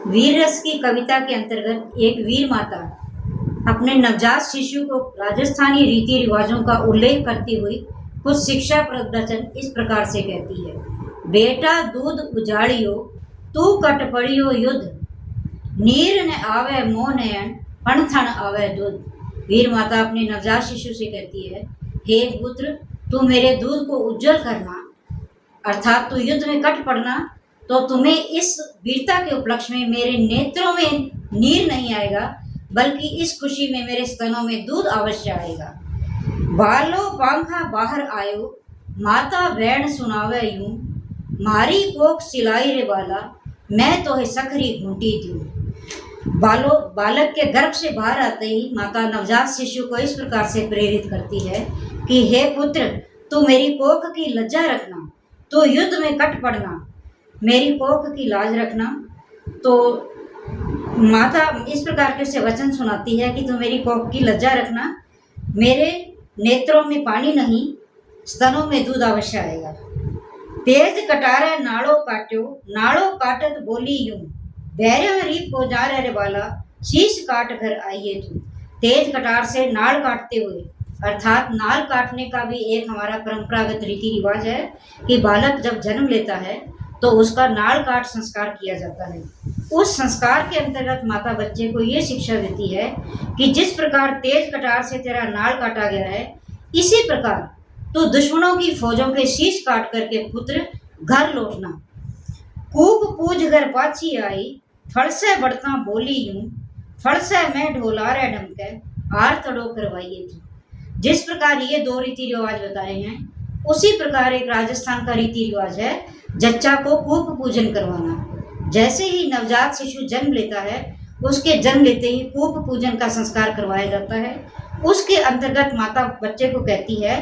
वीर रस की कविता के अंतर्गत एक वीर माता अपने नवजात शिशु को राजस्थानी रीति रिवाजों का उल्लेख करती हुई कुछ शिक्षाप्रद वचन इस प्रकार से कहती है। बेटा दूध उजाड़ियो तू कट पड़ियो युद्ध, नीर न आवे मोह नयन पण थन आवे दूध। वीर माता अपने नवजात शिशु से कहती है, हे पुत्र, तू मेरे दूध को उज्जवल करना, अर्थात तू युद्ध में कट पड़ना, तो तुम्हें इस वीरता के उपलक्ष्य में मेरे नेत्रों में नीर नहीं आएगा, बल्कि इस खुशी में मेरे स्तनों में दूध अवश्य आएगा। बालो पंखा बाहर आयो, माता बहन सुनावे यूं, मारी कोख सिलाई रे बाला, मैं तो है सखरी घूंटी दूं। बालक के गर्भ से बाहर आते ही माता नवजात शिशु को इस प्रकार से प्रेरित करती है कि हे पुत्र, तू मेरी कोख की लज्जा रखना, तो युद्ध में कट पड़ना, मेरी कोख की लाज रखना। तो माता इस प्रकार के उसे वचन सुनाती है कि तू मेरी कोख की लज्जा रखना, मेरे नेत्रों में पानी नहीं, स्तनों में दूध अवश्य आएगा। तेज कटारा नाड़ो काट्यो, नाड़ो काटत बोली यूं, बैरिया रीत को जा रे बाला, शीश काट कर आइए तू। तेज कटार से नाड़ काटते हुए, अर्थात नाल काटने का भी एक हमारा परंपरागत रीति रिवाज है कि बालक जब जन्म लेता है तो उसका नाल काट संस्कार किया जाता है। उस संस्कार के अंतर्गत माता बच्चे को ये शिक्षा देती है कि जिस प्रकार तेज कटार से तेरा नाल काटा गया है, इसी प्रकार तो दुश्मनों की फौजों के शीश काट करके पुत्र घर लौटना। कूप पूज घर पाछी आई, फड़ से बढ़ता बोली यूं, फड़ से मैं ढोलारे ढमके, आर तड़ो करवाइए तू। जिस प्रकार ये दो रीति रिवाज बताए हैं, उसी प्रकार एक राजस्थान का रीति रिवाज है जच्चा को कूप पूजन करवाना। जैसे ही नवजात शिशु जन्म लेता है, उसके जन्म लेते ही कूप पूजन का संस्कार करवाया जाता है। उसके अंतर्गत माता बच्चे को कहती है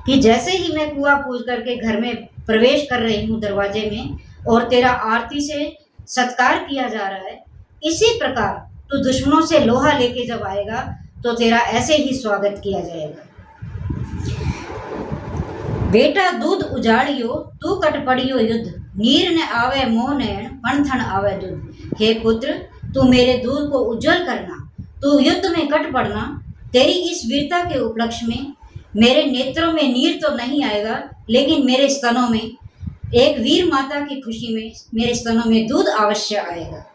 कि जैसे ही मैं कुआं पूज करके घर में प्रवेश कर रही हूँ दरवाजे में, और तेरा आरती से सत्कार किया जा रहा है, इसी प्रकार तू दुश्मनों से लोहा लेके जब आएगा तो तेरा ऐसे ही स्वागत किया जाएगा। बेटा दूध उजाड़ियो तू कट पड़ियो युद्ध, नीर न आवे मोह नयन पण थन आवे दूध। हे पुत्र, तू मेरे दूध को उज्जवल करना, तू युद्ध में कट पड़ना, तेरी इस वीरता के उपलक्ष्य में मेरे नेत्रों में नीर तो नहीं आएगा, लेकिन मेरे स्तनों में, एक वीर माता की खुशी में मेरे स्तनों में दूध अवश्य आएगा।